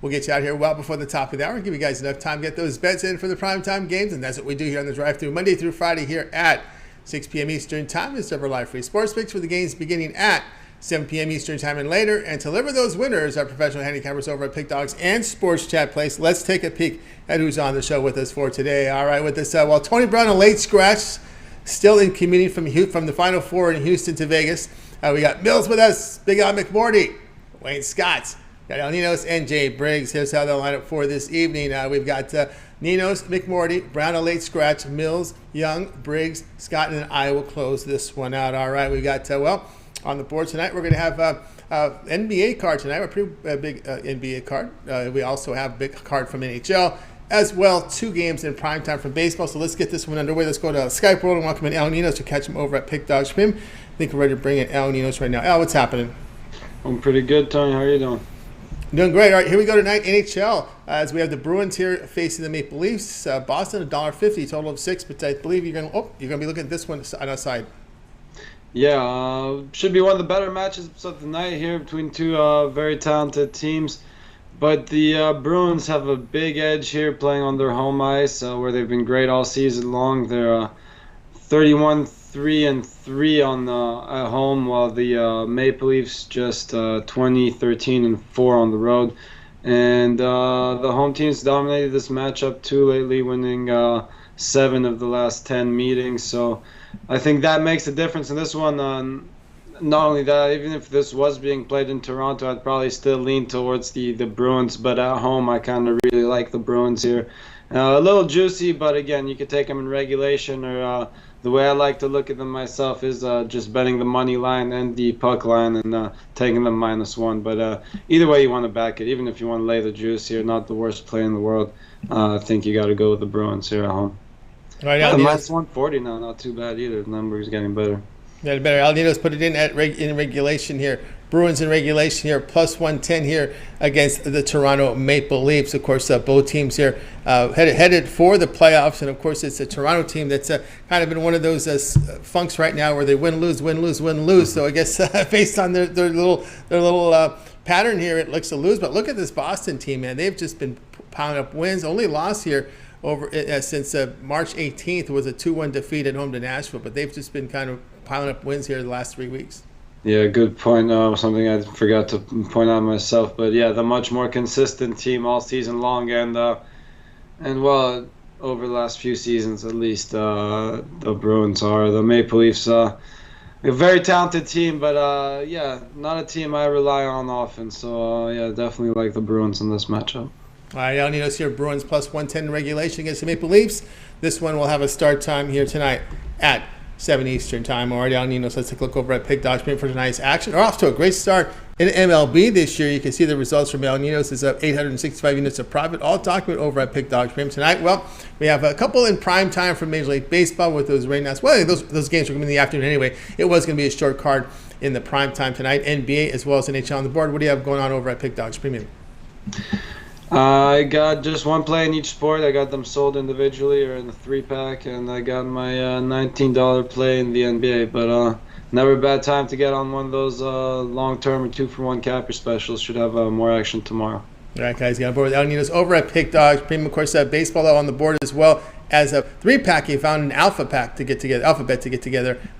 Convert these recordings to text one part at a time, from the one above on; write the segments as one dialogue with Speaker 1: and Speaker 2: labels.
Speaker 1: We'll get you out here well before the top of the hour and give you guys enough time to get those bets in for the primetime games. And that's what we do here on the drive-thru Monday through Friday here at 6 p.m. Eastern Time. It's our live free sports picks for the games beginning at 7 p.m. Eastern Time and later. And to deliver those winners, our professional handicappers over at Pick Dogs and Sports Chat Place. Let's take a peek at who's on the show with us for today. All right, with us, Tony Brown, a late scratch, still in commuting from the Final Four in Houston to Vegas. We got Millz with us, Big Al McMordie, Wayne Scott, got Ninos, and Jay Briggs. Here's how they'll line up for this evening. We've got Ninos, McMordie, Brown, a late scratch, Millz, Young, Briggs, Scott, and I will close this one out. All right, we got, on the board tonight, we're going to have NBA card tonight, a pretty big NBA card. We also have a big card from NHL, as well, 2 games in primetime from baseball. So let's get this one underway. Let's go to Skype World and welcome in Al Ninos to catch him over at Pick Dogs from him. I think we're ready to bring in Al Ninos right now. Al, what's happening?
Speaker 2: I'm pretty good, Tony. How are you doing?
Speaker 1: Doing great. All right, here we go tonight, NHL, as we have the Bruins here facing the Maple Leafs. Boston, $1.50, total of 6, but I believe you're going to be looking at this one on our side.
Speaker 2: Yeah, should be one of the better matches of the night here between two very talented teams. But the Bruins have a big edge here playing on their home ice, where they've been great all season long. They're 31-3-3 on at home, while the Maple Leafs just 20-13-4 on the road. And the home team's dominated this matchup too lately, winning 7 of the last 10 meetings. So I think that makes a difference in this one. Not only that, even if this was being played in Toronto, I'd probably still lean towards the Bruins. But at home, I kind of really like the Bruins here. A little juicy, but again, you could take them in regulation, or the way I like to look at them myself is just betting the money line and the puck line and taking them -1. But either way you want to back it, even if you want to lay the juice here, not the worst play in the world. I think you got to go with the Bruins here at home.
Speaker 1: Right,
Speaker 2: -140 now, not too bad either. The number is getting better.
Speaker 1: Yeah, better. Al Ninos put it in in regulation here. Bruins in regulation here, +110 here against the Toronto Maple Leafs. Of course, both teams here headed for the playoffs, and of course, it's a Toronto team that's kind of in one of those funks right now where they win, lose, win, lose, win, lose. So I guess based on their little pattern here, it looks to lose. But look at this Boston team, man. They've just been pounding up wins. Only loss here over since March 18th was a 2-1 defeat at home to Nashville, but they've just been kind of piling up wins here the last 3 weeks.
Speaker 2: Yeah, good point. Something I forgot to point out myself, but yeah, the much more consistent team all season long, and well, over the last few seasons at least, the Bruins are. The Maple Leafs, a very talented team, but yeah, not a team I rely on often. So yeah, definitely like the Bruins in this matchup.
Speaker 1: All right, Al Ninos here, Bruins +110 in regulation against the Maple Leafs. This one will have a start time here tonight at 7 Eastern Time. All right, Al Ninos, let's take a look over at Pick Dogs for tonight's action. We're off to a great start in MLB this year. You can see the results from Al Ninos is up 865 units of profit. All document over at Pick Dogs for him tonight. Well, we have a couple in prime time from Major League Baseball with those rain outs. Well, those games are going to be in the afternoon anyway. It was going to be a short card in the prime time tonight. NBA as well as NHL on the board. What do you have going on over at Pick Dogs Premium?
Speaker 2: I got just one play in each sport. I got them sold individually or in the 3-pack, and I got my $19 play in the NBA. But never a bad time to get on one of those long-term or 2-for-1 capper specials. Should have more action tomorrow.
Speaker 1: All right, guys, get on board with Al Ninos over at Pick Dogs Premium. Of course, baseball on the board as well as a 3-pack. He found an alphabet to get together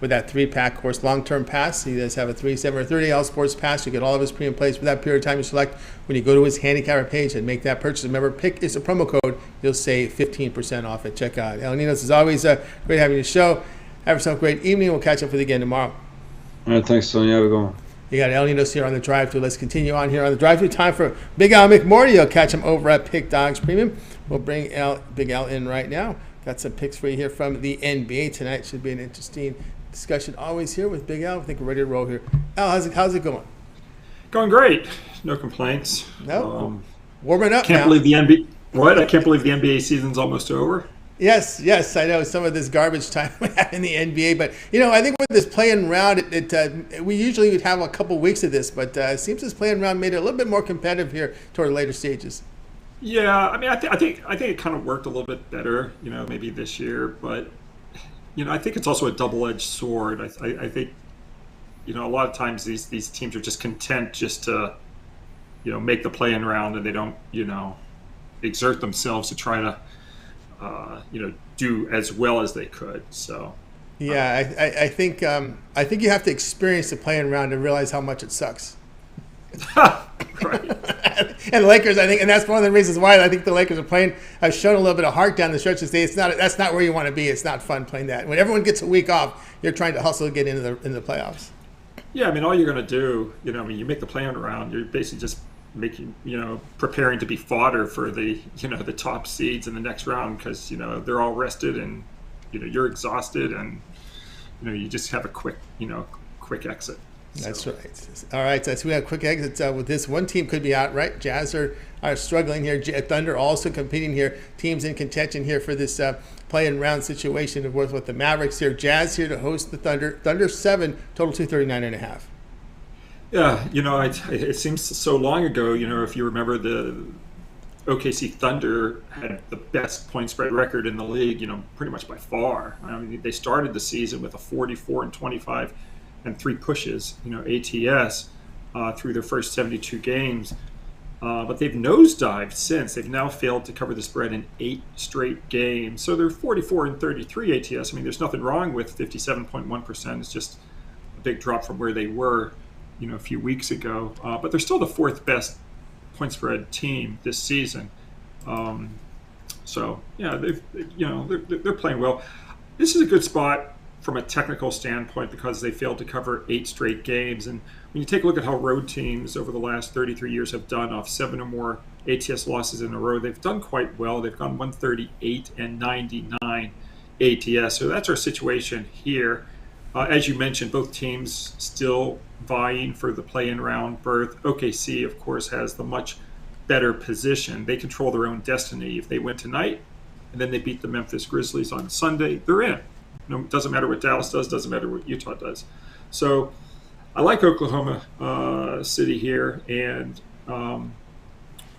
Speaker 1: with that 3-pack. Of course, long-term pass. He does have a 3, 7, or 30 All Sports pass. You get all of his premium plays for that period of time you select. When you go to his handicapper page and make that purchase, remember, pick is a promo code. You'll save 15% off at checkout. Al Ninos, as always, great having you show. Have yourself a great evening. We'll catch up with you again tomorrow.
Speaker 2: All right, thanks, Tony. Have a good one.
Speaker 1: You got Al Ninos here on the drive-thru. Let's continue on here on the drive-thru. Time for Big Al McMordie. You'll catch him over at Pick Dogs Premium. We'll bring Big Al in right now. Got some picks for you here from the NBA tonight. Should be an interesting discussion always here with Big Al. I think we're ready to roll here. Al, how's it going?
Speaker 3: Going great. No complaints.
Speaker 1: No. Warming up
Speaker 3: can't
Speaker 1: now.
Speaker 3: Believe the NBA. What? I can't believe the NBA season's almost over.
Speaker 1: Yes, I know some of this garbage time we have in the NBA, but I think with this playing round, we usually would have a couple weeks of this, but it seems this playing round made it a little bit more competitive here toward the later stages.
Speaker 3: Yeah, I mean, I think it kind of worked a little bit better, maybe this year, but I think it's also a double-edged sword. I think a lot of times these teams are just content just to make the play-in round, and they don't, exert themselves to try to, do as well as they could. So.
Speaker 1: Yeah, I think you have to experience the play-in round to realize how much it sucks.
Speaker 3: Right.
Speaker 1: And the Lakers, I think, and that's one of the reasons why I think the Lakers have shown a little bit of heart down the stretch to say that's not where you want to be. It's not fun playing that. When everyone gets a week off, you're trying to hustle to get into the playoffs.
Speaker 3: Yeah, I mean, all you're going to do, you make the play-in round, you're basically just making, preparing to be fodder for the, the top seeds in the next round because, they're all rested and, you're exhausted and, you just have a quick exit.
Speaker 1: That's right. All right, so we have a quick exit with this. One team could be out, right? Jazz are struggling here. Thunder also competing here. Teams in contention here for this play-in round situation with the Mavericks here. Jazz here to host the Thunder. Thunder 7, total 239.5.
Speaker 3: Yeah, it seems so long ago, if you remember the OKC Thunder had the best point spread record in the league, pretty much by far. I mean, they started the season with a 44-25 and 3 pushes, ATS, through their first 72 games. But they've nosedived since. They've now failed to cover the spread in 8 straight games. So they're 44-33 ATS. I mean, there's nothing wrong with 57.1%. It's just a big drop from where they were, a few weeks ago. But they're still the 4th best point spread team this season. So yeah, they're playing well. This is a good spot from a technical standpoint because they failed to cover 8 straight games. And when you take a look at how road teams over the last 33 years have done off 7 or more ATS losses in a row, they've done quite well. They've gone 138 and 99 ATS. So that's our situation here. As you mentioned, both teams still vying for the play-in round berth. OKC, of course, has the much better position. They control their own destiny. If they win tonight and then they beat the Memphis Grizzlies on Sunday, they're in. It doesn't matter what Dallas does, doesn't matter what Utah does. So I like Oklahoma City here, and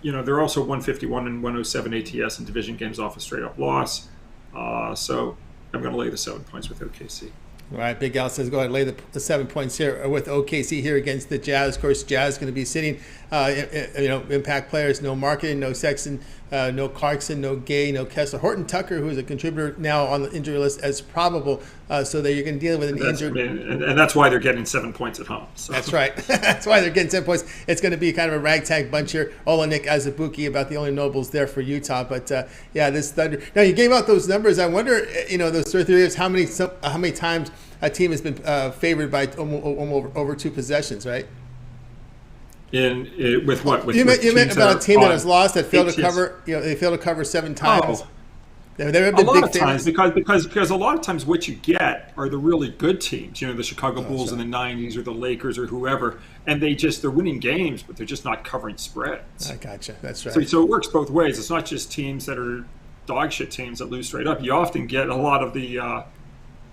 Speaker 3: they're also 151 and 107 ATS in division games off a straight-up loss. So I'm going to lay the 7 points with OKC.
Speaker 1: All right, Big Al says go ahead and lay the 7 points here with OKC here against the Jazz. Of course, Jazz going to be sitting, impact players, no Marketing, no Sexton, no Clarkson, no Gay, no Kessler. Horton Tucker, who is a contributor now on the injury list as probable, so that you're going to deal with an injured.
Speaker 3: And that's why they're getting 7 points at home. So.
Speaker 1: That's right. That's why they're getting 7 points. It's going to be kind of a ragtag bunch here. Olenek Azubuike, about the only nobles there for Utah. But this Thunder. Now you gave out those numbers. I wonder, those 33 years, how many times a team has been favored by over 2 possessions, right?
Speaker 3: With what? With
Speaker 1: you meant about a team that has lost that failed
Speaker 3: ATS.
Speaker 1: to cover. They failed to cover 7 times.
Speaker 3: Oh.
Speaker 1: There have
Speaker 3: A
Speaker 1: been
Speaker 3: lot
Speaker 1: big
Speaker 3: of times,
Speaker 1: favorites.
Speaker 3: because a lot of times what you get are the really good teams, the Chicago Bulls
Speaker 1: right.
Speaker 3: in the 90s or the Lakers or whoever, and they're winning games, but they're just not covering spreads.
Speaker 1: I gotcha. That's right.
Speaker 3: So it works both ways. It's not just teams that are dog shit teams that lose straight up. You often get a lot of the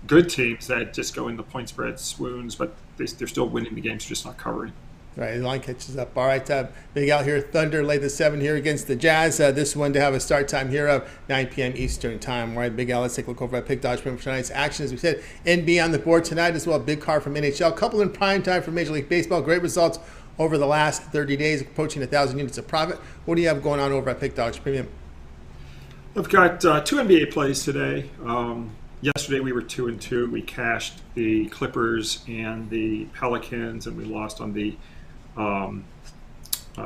Speaker 3: good teams that just go in the point spread swoons, but they're still winning the games, just not covering.
Speaker 1: Right, the line catches up. All right, Big Al here. Thunder lay the 7 here against the Jazz. This one to have a start time here of 9 p.m. Eastern time. All right, Big Al, let's take a look over at Pick Dodge for tonight's action. As we said, NBA on the board tonight as well. Big card from NHL. Couple in prime time for Major League Baseball. Great results over the last 30 days, approaching 1,000 units of profit. What do you have going on over at Pick Dodge Premium?
Speaker 3: I've got 2 NBA plays today. Yesterday we were 2-2. We cashed the Clippers and the Pelicans, and we lost on the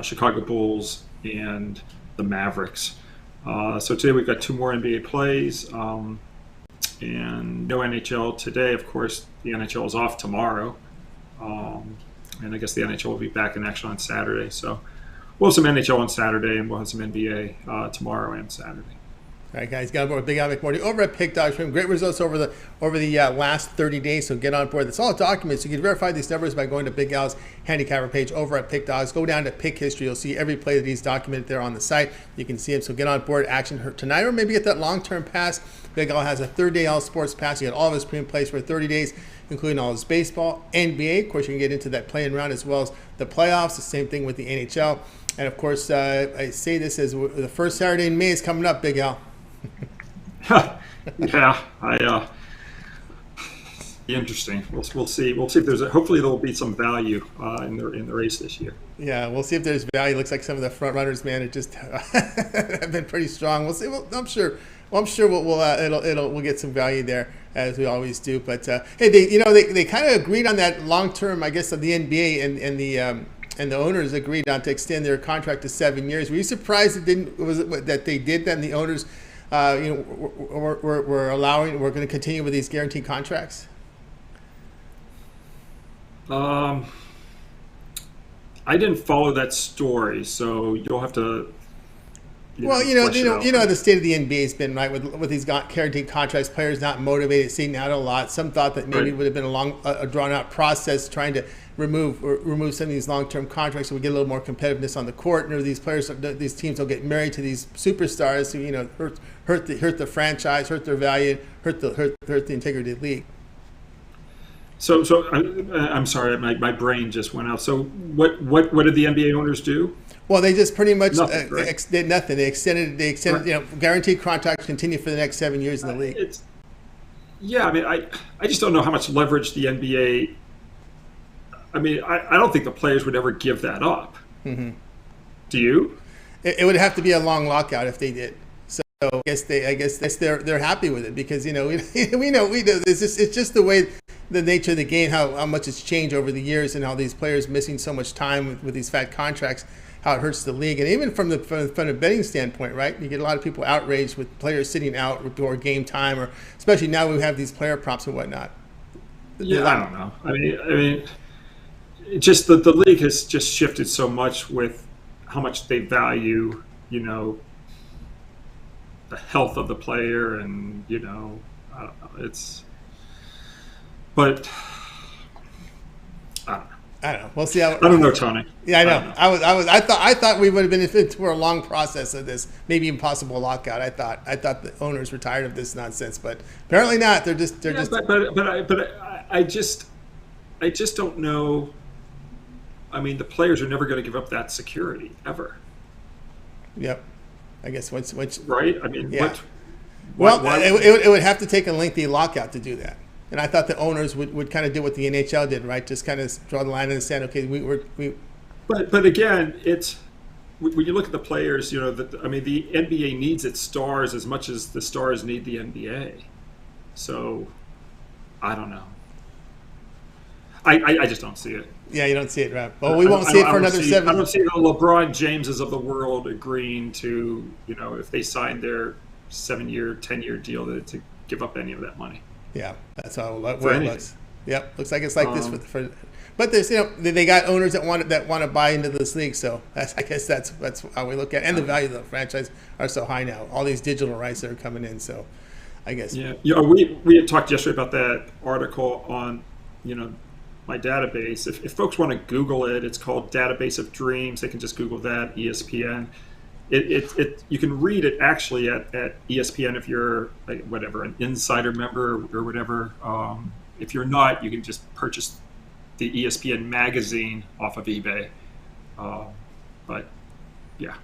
Speaker 3: Chicago Bulls and the Mavericks. So today we've got 2 more NBA plays, and no NHL today. Of course, the NHL is off tomorrow, and I guess the NHL will be back in action on Saturday. So we'll have some NHL on Saturday, and we'll have some NBA tomorrow and Saturday.
Speaker 1: All right, guys, got on board with Big Al McMordie over at Pick Dodge. Great results over the last 30 days, so get on board. That's all documents. You can verify these numbers by going to Big Al's handicapper page over at Pick Dogs. Go down to Pick History. You'll see every play that he's documented there on the site. You can see him, so get on board. Action tonight, or maybe get that long-term pass. Big Al has a 30-day All Sports Pass. You get all of his premium plays for 30 days, including all his baseball, NBA. Of course, you can get into that play-in round as well as the playoffs. The same thing with the NHL. And, of course, I say this as the first Saturday in May is coming up, Big Al.
Speaker 3: Yeah, be interesting. We'll see. We'll see if there's hopefully there will be some value in the race this year.
Speaker 1: Yeah, we'll see if there's value. Looks like some of the front runners, man, it just have been pretty strong. We'll see. I'm sure we'll get some value there as we always do. But hey, they kind of agreed on that long term, I guess, of the NBA and the owners agreed on to extend their contract to 7 years. Were you surprised that they did that? And the owners, we're going to continue with these guaranteed contracts.
Speaker 3: I didn't follow that story, so you'll have to.
Speaker 1: The state of the NBA has been, right, with these guaranteed contracts, players not motivated, sitting out a lot. Some thought that maybe it would have been a drawn out process trying to remove some of these long term contracts so we get a little more competitiveness on the court. And these teams will get married to these superstars who hurt the franchise, hurt their value, hurt the integrity of the league.
Speaker 3: So I'm sorry, my brain just went out. So what did the NBA owners do?
Speaker 1: Well, they just pretty much
Speaker 3: did
Speaker 1: nothing. They extended guaranteed contracts continue for the next 7 years in the league.
Speaker 3: I just don't know how much leverage the NBA. I don't think the players would ever give that up. Mm-hmm. Do you?
Speaker 1: It would have to be a long lockout if they did. So I guess they're happy with it because we know it's just the way. The nature of the game, how much it's changed over the years, and how these players missing so much time with these fat contracts, how it hurts the league, and even from a betting standpoint, right? You get a lot of people outraged with players sitting out before game time, or especially now we have these player props and whatnot.
Speaker 3: Yeah, I don't know. I mean, just the league has just shifted so much with how much they value, the health of the player, and I don't know, it's. But I
Speaker 1: don't know. We'll see how.
Speaker 3: I don't know, Tony.
Speaker 1: Yeah, I know. I thought we would have been for a long process of this, maybe impossible lockout. I thought the owners were tired of this nonsense, but apparently not. They're just.
Speaker 3: But I just don't know. I mean, the players are never going to give up that security ever.
Speaker 1: Yep. I guess once.
Speaker 3: Right. I mean,
Speaker 1: yeah. It would have to take a lengthy lockout to do that. And I thought the owners would kind of do what the NHL did, right? Just kind of draw the line in the sand. Okay, we.
Speaker 3: But again, it's when you look at the players. The NBA needs its stars as much as the stars need the NBA. So, I don't know. I just don't see it.
Speaker 1: Yeah, you don't see it, right? Well, we won't see it for another 7.
Speaker 3: I don't see the LeBron Jameses of the world agreeing to, if they signed their 7-year, 10-year deal to give up any of that money.
Speaker 1: Yeah, that's how it looks. Yep, looks like it's like this but there's they got owners that want to buy into this league, so I guess that's how we look at it. And the value of the franchise are so high now. All these digital rights that are coming in, so I guess
Speaker 3: we had talked yesterday about that article on my database. If folks want to Google it, it's called Database of Dreams. They can just Google that, ESPN. You can read it actually at ESPN if you're an insider member or whatever. If you're not, you can just purchase the ESPN magazine off of eBay. But yeah,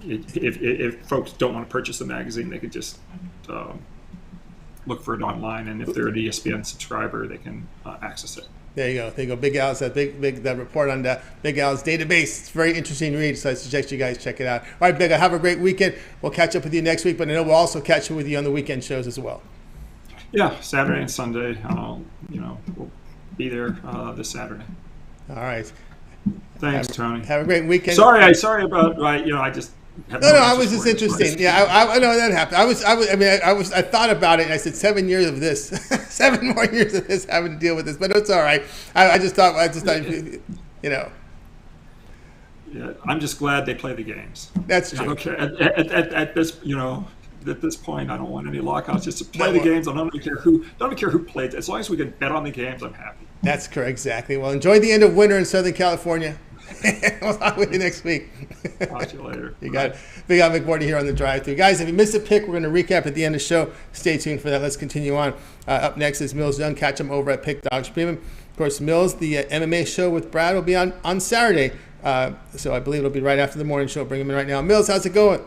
Speaker 3: if folks don't want to purchase the magazine, they could just look for it online, and if they're an ESPN subscriber, they can access it.
Speaker 1: There you go. Big Al's that report on Big Al's database. It's a very interesting read, so I suggest you guys check it out. All right, Big Al, have a great weekend. We'll catch up with you next week, but I know we'll also catch up with you on the weekend shows as well.
Speaker 3: Yeah, Saturday and Sunday. We'll be there this Saturday.
Speaker 1: All right.
Speaker 3: Thanks, Tony.
Speaker 1: Have a great weekend.
Speaker 3: Sorry about I just.
Speaker 1: No, I was just interesting. Yeah, I know that happened. I thought about it, and I said 7 years of this, 7 more years of this, having to deal with this, but it's all right. I just thought,
Speaker 3: Yeah, I'm just glad they play the games.
Speaker 1: That's true.
Speaker 3: Okay, at this point, I don't want any lockouts. Just to play the games. I don't even care who plays. As long as we can bet on the games, I'm happy.
Speaker 1: That's correct. Exactly. Well, enjoy the end of winter in Southern California. We'll talk with you next week.
Speaker 3: Talk to you later.
Speaker 1: You got it. Big Al McMordie here on the drive-thru. Guys, if you missed a pick, we're going to recap at the end of the show. Stay tuned for that. Let's continue on. Up next is Millz Young. Catch him over at Pick Dogs Premium. Of course, Millz, the MMA show with Brad, will be on Saturday. So I believe it'll be right after the morning show. Bring him in right now. Millz, how's it going?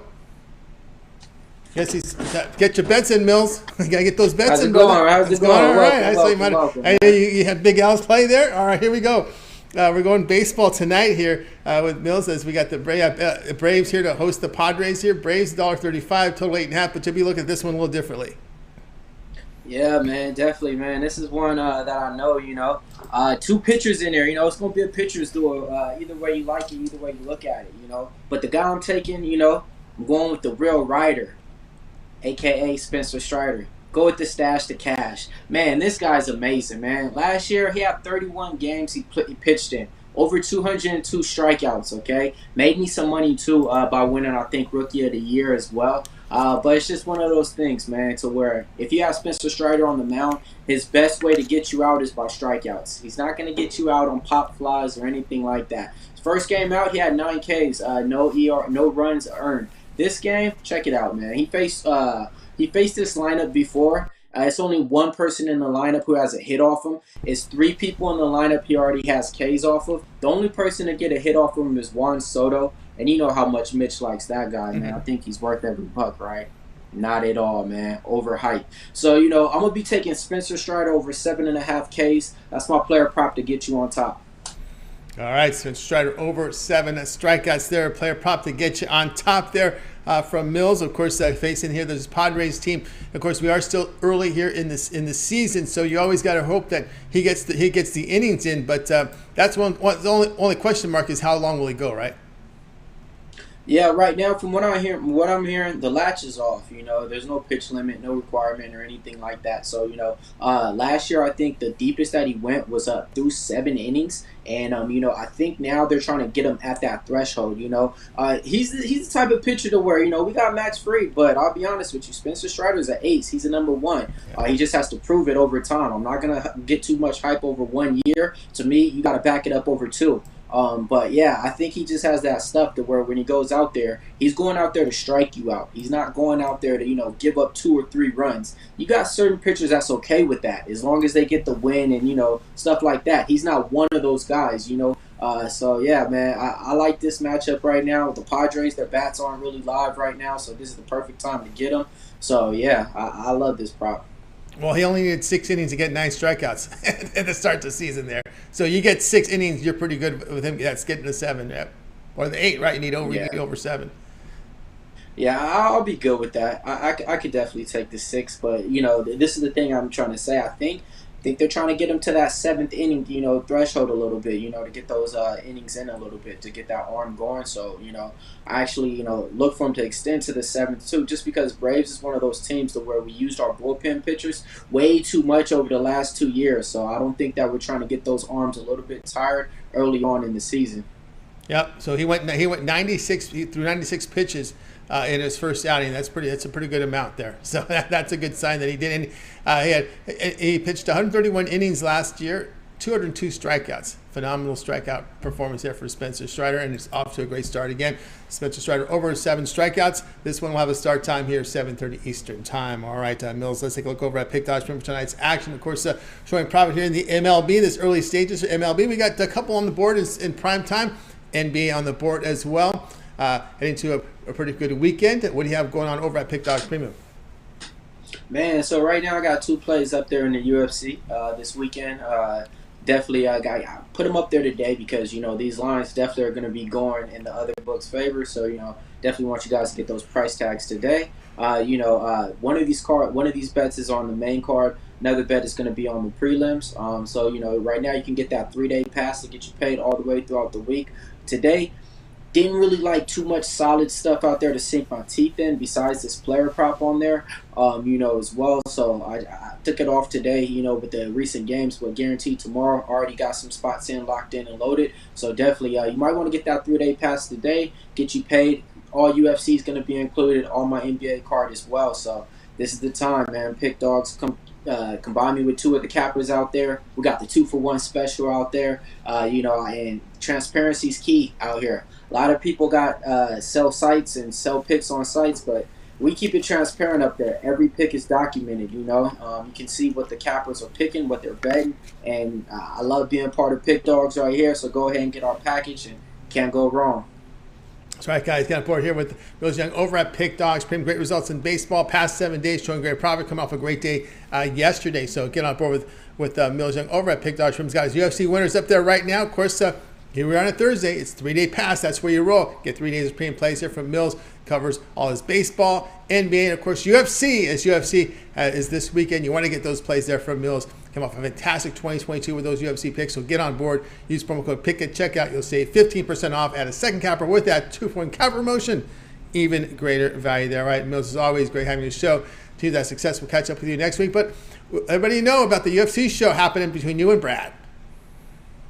Speaker 1: Yes, get your bets in, Mills. You gotta get those bets
Speaker 4: How's
Speaker 1: in,
Speaker 4: it going?
Speaker 1: brother.
Speaker 4: How's it going?
Speaker 1: All right. I saw you
Speaker 4: Welcome,
Speaker 1: I know you had Big Al's play there. All right, here we go. We're going baseball tonight here with Mills as we got the Braves here to host the Padres here. Braves $1.35, total 8.5. But you'll be looking at this one a little differently.
Speaker 4: Yeah, man, definitely, man. This is one that I know, you know. Two pitchers in there, you know. It's going to be a pitcher's duel. Either way you like it, either way you look at it, you know. But the guy I'm taking, you know, I'm going with the real Rider, a.k.a. Spencer Strider. Go with the stash to cash. Man, this guy's amazing, man. Last year, he had 31 games he pitched in. Over 202 strikeouts, okay? Made me some money, too, by winning, I think, Rookie of the Year as well. But it's just one of those things, man, to where if you have Spencer Strider on the mound, his best way to get you out is by strikeouts. He's not going to get you out on pop flies or anything like that. His first game out, he had 9 Ks, no ER, no runs earned. This game, check it out, man. He faced this lineup before. It's only one person in the lineup who has a hit off him. It's 3 people in the lineup he already has Ks off of. The only person to get a hit off of him is Juan Soto. And you know how much Mitch likes that guy, man. I think he's worth every buck, right? Not at all, man. Overhyped. So, you know, I'm going to be taking Spencer Strider over 7.5 Ks. That's my player prop to get you on top.
Speaker 1: All right, Spencer Strider over 7 strikeouts there. Player prop to get you on top there from Mills. Of course, facing here, there's Padres team. Of course, we are still early here in the season, so you always got to hope that he gets the innings in. But that's the only question mark is how long will he go, right?
Speaker 4: Yeah, right now, from what I'm hearing, the latch is off. You know, there's no pitch limit, no requirement or anything like that. So, you know, last year I think the deepest that he went was through 7 innings, and you know, I think now they're trying to get him at that threshold. You know, he's the type of pitcher to where, you know, we got Max Fried, but I'll be honest with you, Spencer Strider's an ace. He's a number 1. He just has to prove it over time. I'm not gonna get too much hype over 1 year. To me, you got to back it up over 2. But yeah, I think he just has that stuff to where when he goes out there, he's going out there to strike you out. He's not going out there to, you know, give up 2 or 3 runs. You got certain pitchers that's okay with that as long as they get the win and, you know, stuff like that. He's not one of those guys, you know. So yeah, man, I like this matchup right now with the Padres. Their bats aren't really live right now, so this is the perfect time to get them. So yeah, I love this prop.
Speaker 1: Well, he only needed 6 innings to get 9 strikeouts at the start the season there. So you get 6 innings, you're pretty good with him. That's getting the 7, or the 8, right? You need over 7.
Speaker 4: Yeah, I'll be good with that. I could definitely take the 6, but you know, this is the thing I'm trying to say. I think they're trying to get him to that 7th inning, you know, threshold a little bit, you know, to get those innings in a little bit, to get that arm going. So, you know, I actually, you know, look for him to extend to the 7th too, just because Braves is one of those teams to where we used our bullpen pitchers way too much over the last 2 years. So I don't think that we're trying to get those arms a little bit tired early on in the season. Yep.
Speaker 1: So he went 96 through 96 pitches in his first outing. That's a pretty good amount there. So that's a good sign that he did. And he pitched 131 innings last year, 202 strikeouts. Phenomenal strikeout performance there for Spencer Strider, and it's off to a great start again. Spencer Strider over 7 strikeouts. This one will have a start time here, 7:30 Eastern time. All right, Mills, let's take a look over at Pick Dodge for tonight's action. Of course, showing profit here in the MLB, this early stages of MLB. We got a couple on the board in prime time. NBA on the board as well. Heading to a pretty good weekend. What do you have going on over at Pick Dodge Premium?
Speaker 4: Man, so right now I got 2 plays up there in the UFC this weekend. Definitely, I put them up there today because, you know, these lines definitely are going to be going in the other book's favor. So, you know, definitely want you guys to get those price tags today. You know, one of these bets is on the main card. Another bet is going to be on the prelims. So, you know, right now you can get that 3-day pass to get you paid all the way throughout the week. Today, didn't really like too much solid stuff out there to sink my teeth in besides this player prop on there, you know, as well. So I took it off today, you know, with the recent games, but guaranteed tomorrow. Already got some spots in, locked in and loaded. So definitely, you might want to get that 3-day pass today, get you paid. All UFC is going to be included on my NBA card as well. So this is the time, man. Pick Dogs, combine me with 2 of the cappers out there. We got the 2-for-1 special out there, you know, and transparency is key out here. A lot of people got sell sites and sell picks on sites, but we keep it transparent up there. Every pick is documented, you know. You can see what the cappers are picking, what they're betting, and I love being part of Pick Dogs right here, so go ahead and get our package and can't go wrong.
Speaker 1: That's right, guys. Get on board here with Millz Young over at Pick Dogs. Pretty great results in baseball past 7 days, showing great profit. Come off a great day yesterday. So get on board with Millz Young over at Pick Dogs. Guys, UFC winners up there right now. Of course, here we are on a Thursday. It's 3-day pass. That's where you roll. Get 3 days of premium plays here from Millz. Covers all his baseball, NBA, and of course UFC. As UFC is this weekend, you want to get those plays there from Millz. Come off a fantastic 2022 with those UFC picks. So get on board. Use promo code PICK at checkout. You'll save 15% off. Add a second capper with that 2-point cap promotion. Even greater value there. All right, Millz, is always great having you show. To that success, we'll catch up with you next week. But everybody know about the UFC show happening between you and Brad.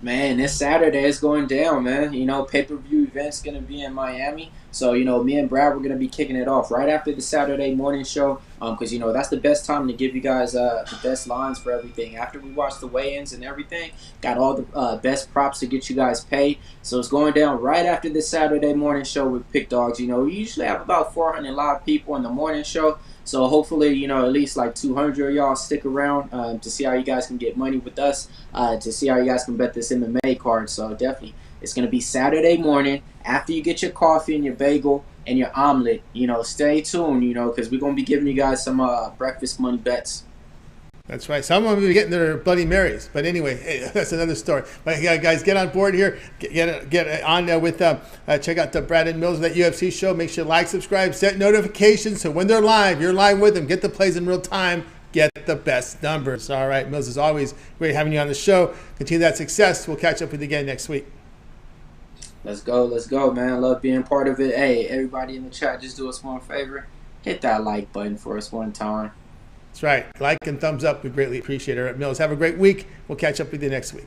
Speaker 4: Man, this Saturday is going down, man. You know, pay-per-view event's going to be in Miami. So, you know, me and Brad, we're going to be kicking it off right after the Saturday morning show because, you know, that's the best time to give you guys the best lines for everything. After we watch the weigh-ins and everything, got all the best props to get you guys paid. So it's going down right after the Saturday morning show with Pick Dogs. You know, we usually have about 400 live people in the morning show. So hopefully, you know, at least like 200 of y'all stick around to see how you guys can get money with us, to see how you guys can bet this MMA card. So definitely, it's going to be Saturday morning after you get your coffee and your bagel and your omelet. You know, stay tuned, you know, because we're going to be giving you guys some breakfast money bets.
Speaker 1: That's right. Some of them will be getting their Bloody Marys. But anyway, that's another story. But yeah, guys, get on board here. Get on with check out the Brad and Millz, that UFC show. Make sure to like, subscribe, set notifications so when they're live, you're live with them. Get the plays in real time. Get the best numbers. All right, Millz, is always great having you on the show. Continue that success. We'll catch up with you again next week.
Speaker 4: Let's go, man. Love being part of it. Hey, everybody in the chat, just do us one favor. Hit that like button for us one time.
Speaker 1: That's right. Like and thumbs up. We greatly appreciate it. Millz, have a great week. We'll catch up with you next week.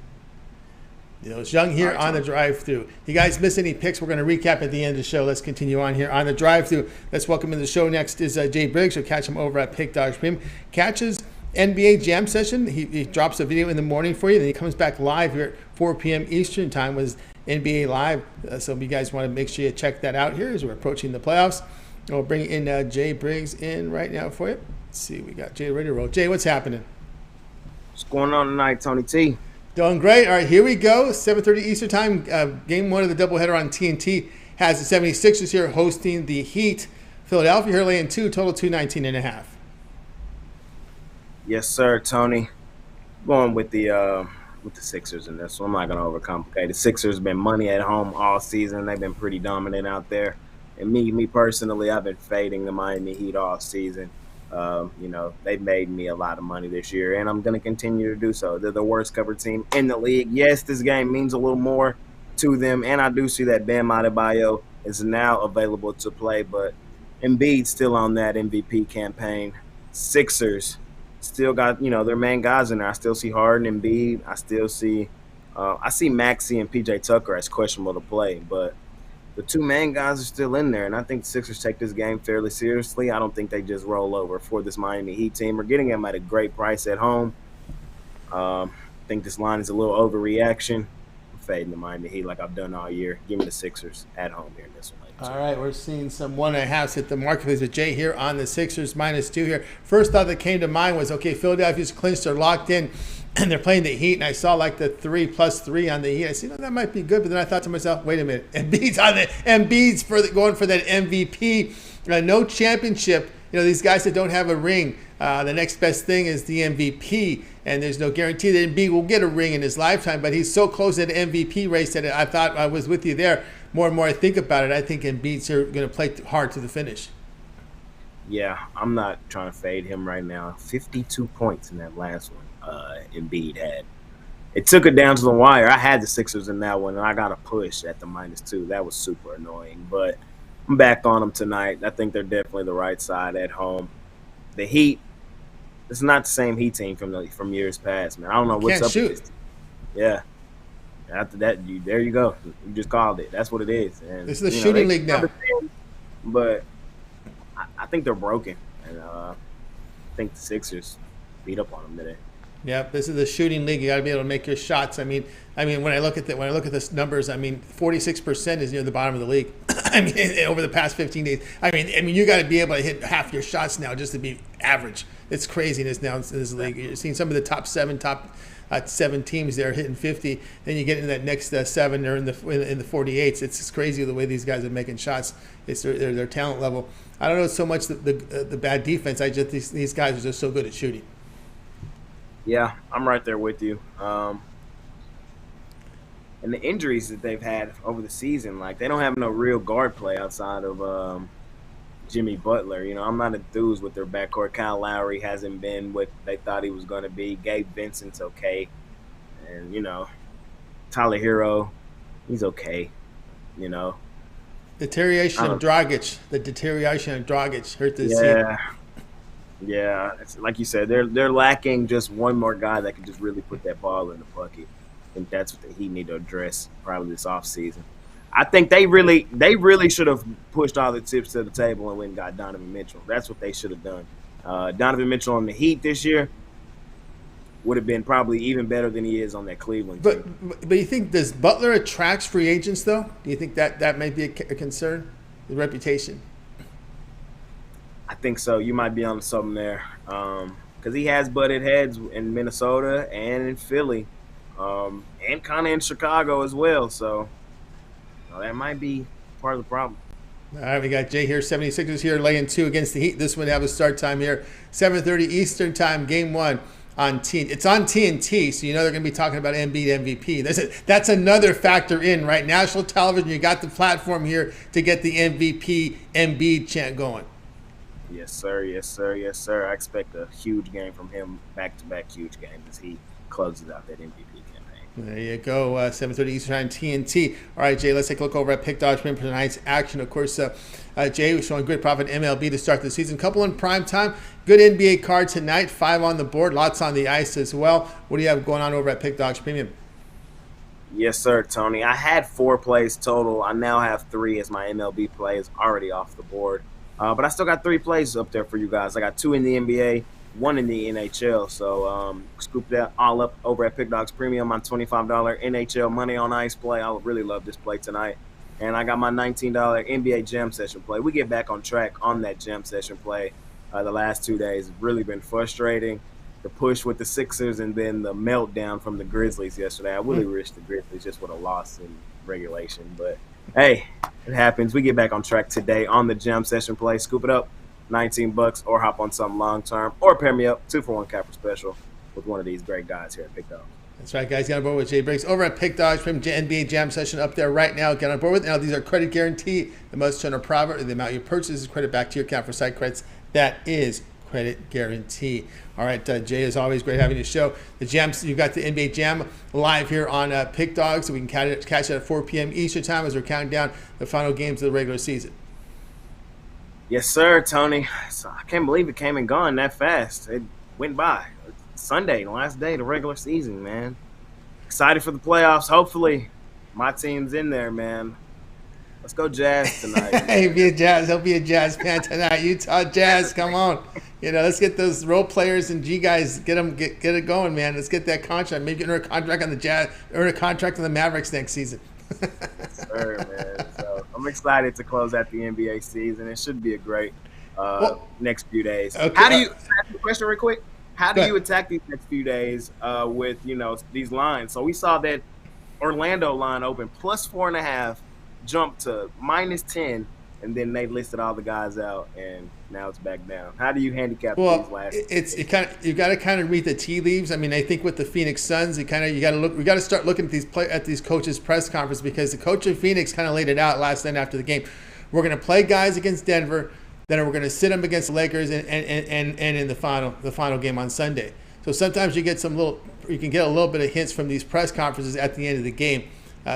Speaker 1: Millz Young here on the drive-thru. You guys miss any picks? We're going to recap at the end of the show. Let's continue on here on the drive-thru. Let's welcome in the show next is Jay Briggs. You'll catch him over at Pick Dogs Premium. Catches NBA Jam Session. He drops a video in the morning for you. Then he comes back live here at 4 p.m. Eastern Time with NBA Live. So if you guys want to make sure you check that out here as we're approaching the playoffs. We'll bring in Jay Briggs in right now for you. Let's see, we got Jay ready to roll. Jay, what's happening?
Speaker 5: What's going on tonight, Tony T?
Speaker 1: Doing great. All right, here we go. 7:30 Eastern Time. Game one of the doubleheader on TNT has the 76ers here hosting the Heat. Philadelphia here laying 2, total 219.5.
Speaker 5: Yes, sir, Tony. Going with the Sixers in this one. I'm not going to overcomplicate. The Sixers been money at home all season. They've been pretty dominant out there. And me personally, I've been fading the Miami Heat all season. You know, they've made me a lot of money this year, and I'm going to continue to do so. They're the worst covered team in the league. Yes, this game means a little more to them, and I do see that Bam Adebayo is now available to play, but Embiid's still on that MVP campaign. Sixers still got, you know, their main guys in there. I still see Harden and Embiid. I still see I see Maxey and PJ Tucker as questionable to play, but the two main guys are still in there, and I think the Sixers take this game fairly seriously. I don't think they just roll over for this Miami Heat team. We're getting them at a great price at home. I think this line is a little overreaction. I'm fading the Miami Heat like I've done all year. Give me the Sixers at home here in this one.
Speaker 1: All right, we're seeing some 1.5s hit the marketplace with Jay here on the Sixers -2 here. First thought that came to mind was, okay, Philadelphia's clinched, they're locked in, and they're playing the Heat, and I saw like the 3+3 on the Heat. I said, that might be good, but then I thought to myself, wait a minute, Embiid's going for that MVP, no championship. You know, these guys that don't have a ring, the next best thing is the MVP, and there's no guarantee that Embiid will get a ring in his lifetime, but he's so close to the MVP race that I thought I was with you there. More and more I think about it, I think Embiid's going to play hard to the finish.
Speaker 5: Yeah, I'm not trying to fade him right now. 52 points in that last one Embiid had. It took it down to the wire. I had the Sixers in that one, and I got a push at the -2. That was super annoying, but I'm back on them tonight. I think they're definitely the right side at home. The Heat, it's not the same Heat team from years past, man. I don't know what's up with this. Yeah. After that, there you go. You just called it. That's what it is. And
Speaker 1: this is the shooting league now.
Speaker 5: But I think they're broken. And I think the Sixers beat up on them today.
Speaker 1: Yep, this is the shooting league. You got to be able to make your shots. I mean, when I look at the numbers, 46% is near the bottom of the league. I mean, over the past 15 days. I mean, you got to be able to hit half your shots now just to be average. It's craziness now in this league. You're seeing some of the top seven teams there hitting 50. Then you get into that next seven, they're in the 48s. It's just crazy the way these guys are making shots. It's their talent level. I don't know so much the bad defense. These guys are just so good at shooting.
Speaker 5: Yeah, I'm right there with you. And the injuries that they've had over the season, like they don't have no real guard play outside of Jimmy Butler. I'm not enthused with their backcourt. Kyle Lowry hasn't been what they thought he was going to be. Gabe Vincent's okay. And, Tyler Hero, he's okay.
Speaker 1: Deterioration of Dragic hurt this team.
Speaker 5: Yeah, it's like you said, they're lacking just one more guy that can just really put that ball in the bucket. I think that's what the Heat need to address probably this offseason. I think they really should have pushed all the chips to the table and went and got Donovan Mitchell. That's what they should have done. Donovan Mitchell on the Heat this year would have been probably even better than he is on that Cleveland team.
Speaker 1: But you think does Butler attracts free agents though? Do you think that might be a concern? The reputation.
Speaker 5: I think so. You might be on something there because he has butted heads in Minnesota and in Philly and kind of in Chicago as well. So that might be part of the problem.
Speaker 1: All right, we got Jay here. 76ers here laying 2 against the Heat. This one have a start time here, 7:30 Eastern time, game 1 on TNT. It's on TNT, so they're going to be talking about Embiid MVP. That's another factor in, right? National television, you got the platform here to get the MVP Embiid chant going.
Speaker 5: Yes, sir. Yes, sir. Yes, sir. I expect a huge game from him, back-to-back huge games as he closes out that MVP campaign.
Speaker 1: There you go, 7:30 Eastern Time, TNT. All right, Jay, let's take a look over at Pick Dodge for tonight's action. Of course, Jay was showing great profit in MLB to start the season. Couple in prime time. Good NBA card tonight, 5 on the board, lots on the ice as well. What do you have going on over at Pick Dodge Premium?
Speaker 5: Yes, sir, Tony. I had 4 plays total. I now have 3 as my MLB play is already off the board. But I still got 3 plays up there for you guys. I got 2 in the NBA, 1 in the NHL. So scoop that all up over at Pick Dogs Premium on $25 NHL money on ice play. I would really love this play tonight. And I got my $19 NBA Jam Session play. We get back on track on that Jam Session play. The last 2 days have really been frustrating. The push with the Sixers and then the meltdown from the Grizzlies yesterday. I really wish the Grizzlies just would have lost in regulation. But, hey, it happens. We get back on track today on the Jam Session play. Scoop it up, $19, or hop on something long-term, or pair me up, 2-for-1 capper special with one of these great guys here at Pick Dogs.
Speaker 1: That's right, guys. Get on board with Jay Briggs over at Pick Dodge from NBA Jam Session up there right now. Get on board with it. Now, these are credit guarantee. The most shown or profit, the amount you purchase is credit back to your account for site credits. That is credit guarantee. All right, Jay, as always, great having you show. The Jams, you've got the NBA Jam live here on Pick Dogs, so we can catch it at 4 p.m. Eastern time as we're counting down the final games of the regular season.
Speaker 5: Yes, sir, Tony. So I can't believe it came and gone that fast. It went by. Sunday, the last day of the regular season, man. Excited for the playoffs. Hopefully, my team's in there, man. Let's go Jazz tonight.
Speaker 1: He'll be a Jazz fan tonight. Utah Jazz, come on. Let's get those role players and G guys, get it going, man. Let's get that contract. Maybe earn a contract on the Jazz, earn a contract on the Mavericks next season.
Speaker 5: Yes, sir, man. So I'm excited to close out the NBA season. It should be a great next few days.
Speaker 1: Okay.
Speaker 5: How do you ask the question real quick? How do you attack these next few days with these lines? So we saw that Orlando line open plus 4.5, jumped to minus 10, and then they listed all the guys out, and now it's back down. How do you handicap these last?
Speaker 1: You got to kind of read the tea leaves. I mean, I think with the Phoenix Suns, we got to start looking at these coaches' press conference, because the coach of Phoenix kind of laid it out last night after the game. We're going to play guys against Denver. Then we're going to sit them against the Lakers and in the final game on Sunday. So sometimes you can get a little bit of hints from these press conferences at the end of the game,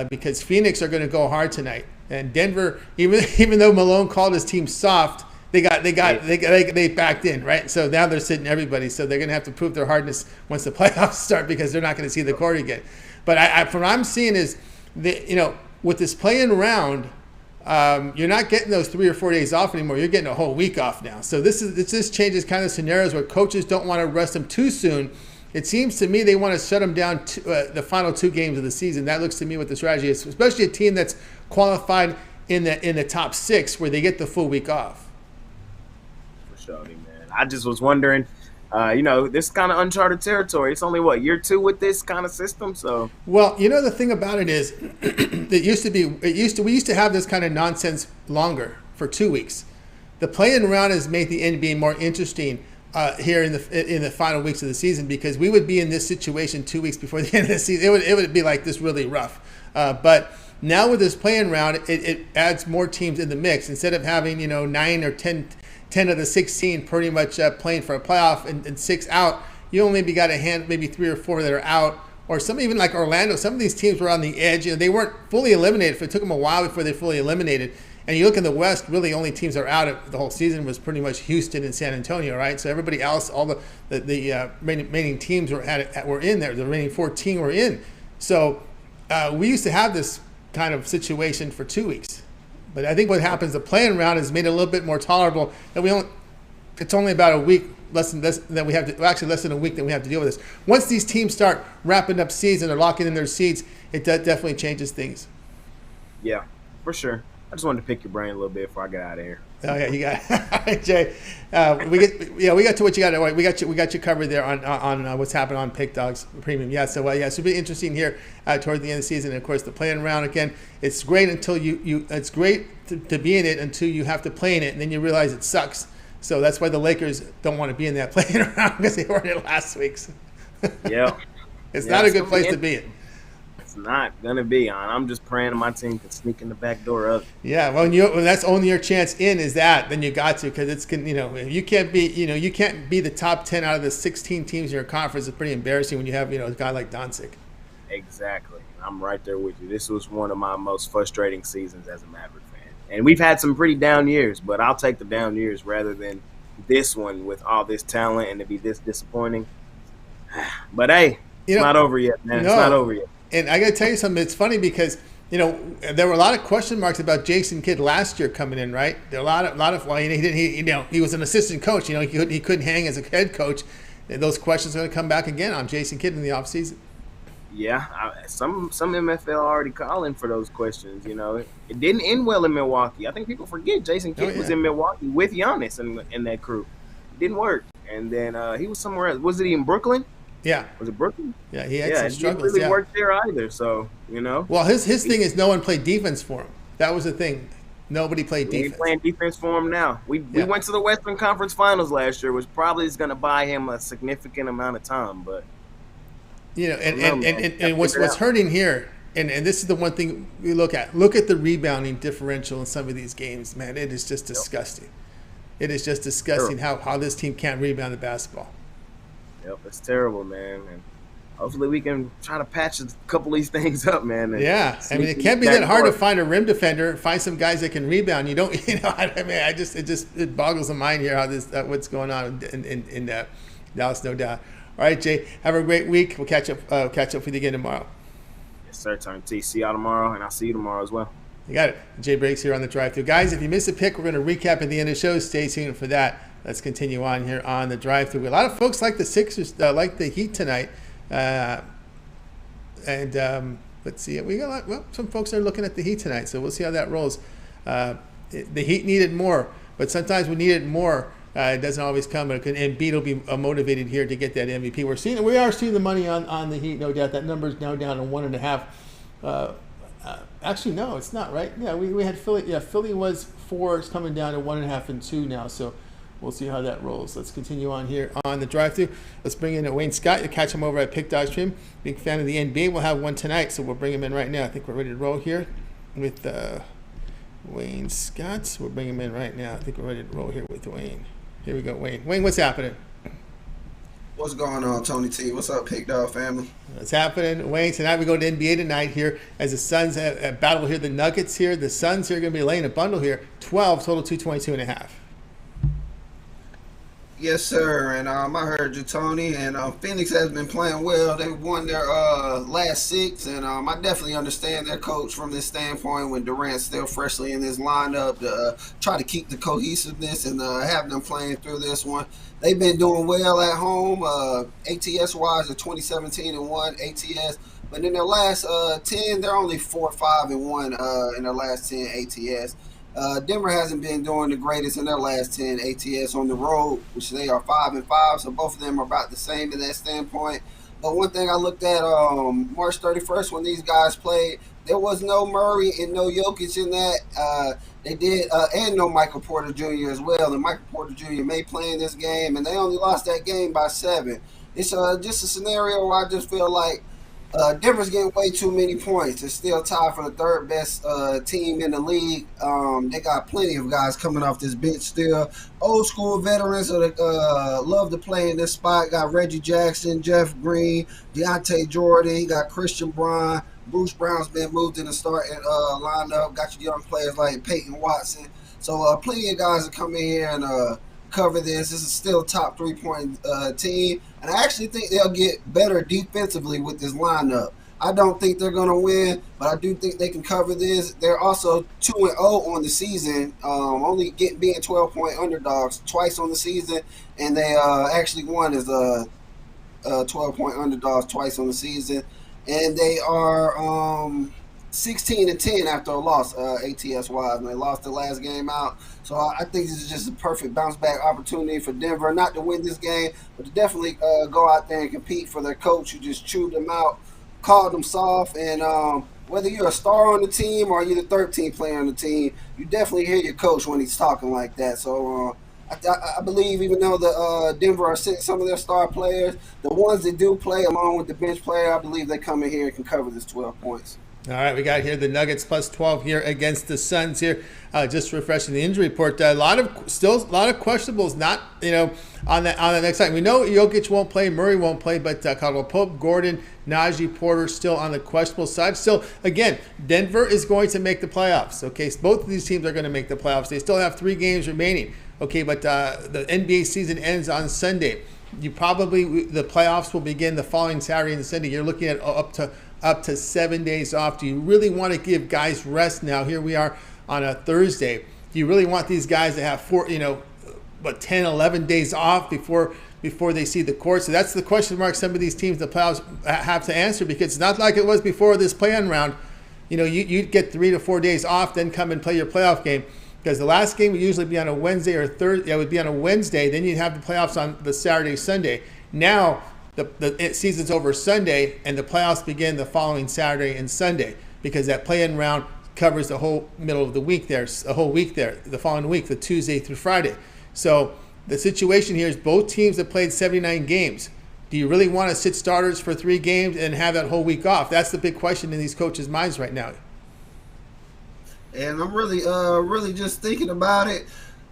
Speaker 1: because Phoenix are going to go hard tonight, and Denver, even though Malone called his team soft, they backed in, right? So now they're sitting everybody. So they're going to have to prove their hardness once the playoffs start, because they're not going to see the court again. But from what I'm seeing is with this play-in round. You're not getting those 3 or 4 days off anymore. You're getting a whole week off now. So this changes kind of scenarios where coaches don't want to rest them too soon. it seems to me they want to shut them down the final 2 games of the season. That looks to me what the strategy is, especially a team that's qualified in the top 6 where they get the full week off.
Speaker 5: For sure, man. I just was wondering, this is kind of uncharted territory. It's only, year 2 with this kind of system? So,
Speaker 1: well, the thing about it is we used to have this kind of nonsense longer for 2 weeks. The play-in round has made the NBA more interesting here in the final weeks of the season, because we would be in this situation 2 weeks before the end of the season. It would be like this really rough. But now with this play-in round, it adds more teams in the mix. Instead of having 9 or 10 of the 16 pretty much playing for a playoff and 6 out, you only maybe got maybe 3 or 4 that are out. Or some, even like Orlando, some of these teams were on the edge. They weren't fully eliminated. It took them a while before they fully eliminated. And you look in the West, really only teams that are out the whole season was pretty much Houston and San Antonio, right? So everybody else, all the remaining teams were in there. The remaining 14 were in. So we used to have this kind of situation for 2 weeks. But I think what happens, the play-in round has made it a little bit more tolerable. And it's only about a week, less than a week that we have to deal with this. Once these teams start wrapping up seeds and they're locking in their seeds, it definitely changes things.
Speaker 5: Yeah, for sure. I just wanted to pick your brain a little bit before I get out of here.
Speaker 1: Oh yeah, you got it. All right, Jay. We got to what you got. We got you covered there on what's happening on Pick Dogs Premium. Yeah, so it should be interesting here toward the end of the season. And of course, the play-in round again. It's great until it's great to be in it until you have to play in it, and then you realize it sucks. So that's why the Lakers don't want to be in that play-in round, because they were in it last week. So.
Speaker 5: Yeah,
Speaker 1: it's not a good place to be in.
Speaker 5: Not gonna be on. I'm just praying my team can sneak in the back door of it.
Speaker 1: Yeah, when that's only your chance in is that, then you got to, because it's you can't be the top 10 out of the 16 teams in your conference. It's pretty embarrassing when you have a guy like Doncic.
Speaker 5: Exactly, I'm right there with you. This was one of my most frustrating seasons as a Maverick fan, and we've had some pretty down years, but I'll take the down years rather than this one with all this talent and to be this disappointing. But hey, it's not over yet, man. It's not over yet. And
Speaker 1: I got to tell you something. It's funny because there were a lot of question marks about Jason Kidd last year coming in, right? There were a lot of he was an assistant coach. He couldn't hang as a head coach. And those questions are going to come back again on Jason Kidd in the offseason.
Speaker 5: Yeah, some MFL already calling for those questions. It didn't end well in Milwaukee. I think people forget Jason Kidd was in Milwaukee with Giannis and that crew. It didn't work, and then he was somewhere else. Was it in Brooklyn?
Speaker 1: Yeah.
Speaker 5: Was it Brooklyn?
Speaker 1: Yeah, he had some struggles.
Speaker 5: He didn't really work there either, so,
Speaker 1: Well, his thing is no one played defense for him. That was the thing. Nobody played defense.
Speaker 5: He's playing defense for him now. We went to the Western Conference Finals last year, which probably is going to buy him a significant amount of time, but...
Speaker 1: And what's hurting here, and this is the one thing we look at. Look at the rebounding differential in some of these games, man. It is just disgusting. It is just disgusting how this team can't rebound the basketball.
Speaker 5: Yep, it's terrible, man. And hopefully we can try to patch a couple of these things up, man.
Speaker 1: Yeah, it can't be that hard to find a rim defender, find some guys that can rebound. You don't, it boggles the mind here how what's going on in Dallas, no doubt. All right, Jay, have a great week. We'll catch up with you again tomorrow.
Speaker 5: Yes, sir. Turn T. See y'all tomorrow, and I'll see you tomorrow as well.
Speaker 1: You got it. Jay Briggs here on the Drive-Thru. Guys, if you missed a pick, we're going to recap at the end of the show. Stay tuned for that. Let's continue on here on the Drive-Thru. A lot of folks like the Sixers, like the Heat tonight. Let's see. We got some folks are looking at the Heat tonight, so we'll see how that rolls. The Heat needed more, but sometimes we needed more. It doesn't always come, and Embiid will be motivated here to get that MVP. We are seeing the money on the Heat, no doubt. That number is now down to 1.5. Actually, no, it's not, right? Yeah, we had Philly. Yeah, Philly was 4. It's coming down to 1.5 and 2 now. So we'll see how that rolls. Let's continue on here on the Drive-Thru. Let's bring in Wayne Scott. You catch him over at Pick Dog Stream. Big fan of the NBA. We'll have one tonight, so we'll bring him in right now. I think we're ready to roll here with Wayne Scott. We'll bring him in right now. I think we're ready to roll here with Wayne. Here we go, Wayne. Wayne, what's happening?
Speaker 6: What's going on, Tony T? What's up, Pick Dog family?
Speaker 1: What's happening, Wayne? Tonight we go to NBA tonight here as the Suns battle here. The Nuggets here. The Suns here are going to be laying a bundle here. 12, total 222.5.
Speaker 6: Yes, sir. And I heard you, Tony. And Phoenix has been playing well. They won their last six, and I definitely understand their coach from this standpoint when Durant's still freshly in his lineup to try to keep the cohesiveness and have them playing through this one. They've been doing well at home. ATS wise, they're 20-17-1 ATS. But in their last 10, they're only 4-5-1 in their last 10 ATS. Denver hasn't been doing the greatest in their last 10 ATS on the road, which they are 5-5. So both of them are about the same in that standpoint. But one thing I looked at March 31st when these guys played, there was no Murray and no Jokic in that. They did, and no Michael Porter Jr. as well. And Michael Porter Jr. may play in this game, and they only lost that game by 7. It's just a scenario where I just feel like Denver's getting way too many points. It's still tied for the third best team in the league. They got plenty of guys coming off this bench still. Old school veterans that love to play in this spot. Got Reggie Jackson, Jeff Green, Deontay Jordan. You got Christian Braun. Bruce Brown's been moved in the starting lineup. Got your young players like Peyton Watson. So plenty of guys that come in here and cover this. This is still a top 3-point team. And I actually think they'll get better defensively with this lineup. I don't think they're going to win, but I do think they can cover this. They're also 2-0 on the season, only being 12-point underdogs twice on the season, and they actually won as 12-point underdogs twice on the season. And they are 16-10 after a loss, ATS-wise, and they lost the last game out. So I think this is just a perfect bounce-back opportunity for Denver, not to win this game, but to definitely go out there and compete for their coach who just chewed them out, called them soft, and whether you're a star on the team or you're the 13th player on the team, you definitely hear your coach when he's talking like that. So I believe even though the Denver are sitting some of their star players, the ones that do play along with the bench player, I believe they come in here and can cover this 12 points.
Speaker 1: All right, we got here the Nuggets plus 12 here against the Suns here. Just refreshing the injury report. A lot of questionables. Not on the next side. We know Jokic won't play, Murray won't play, but Caldwell Pope, Gordon, Najee, Porter still on the questionable side. Still, again, Denver is going to make the playoffs. Okay, so both of these teams are going to make the playoffs. They still have 3 games remaining. Okay, but the NBA season ends on Sunday. The playoffs will begin the following Saturday and Sunday. You're looking at up to 7 days off. Do you really want to give guys rest now? Here we are on a Thursday. Do you really want these guys to have 10, 11 days off before they see the court? So that's the question mark some of these teams, the playoffs, have to answer, because it's not like it was before this play-in round. You'd get 3 to 4 days off, then come and play your playoff game. Because the last game would usually be on a Wednesday or Thursday. It would be on a Wednesday. Then you'd have the playoffs on the Saturday, Sunday. Now the season's over Sunday, and the playoffs begin the following Saturday and Sunday, because that play-in round covers the whole middle of the week there, a whole week there, the following week, the Tuesday through Friday. So the situation here is both teams have played 79 games. Do you really want to sit starters for 3 games and have that whole week off? That's the big question in these coaches' minds right now.
Speaker 6: And I'm really just thinking about it.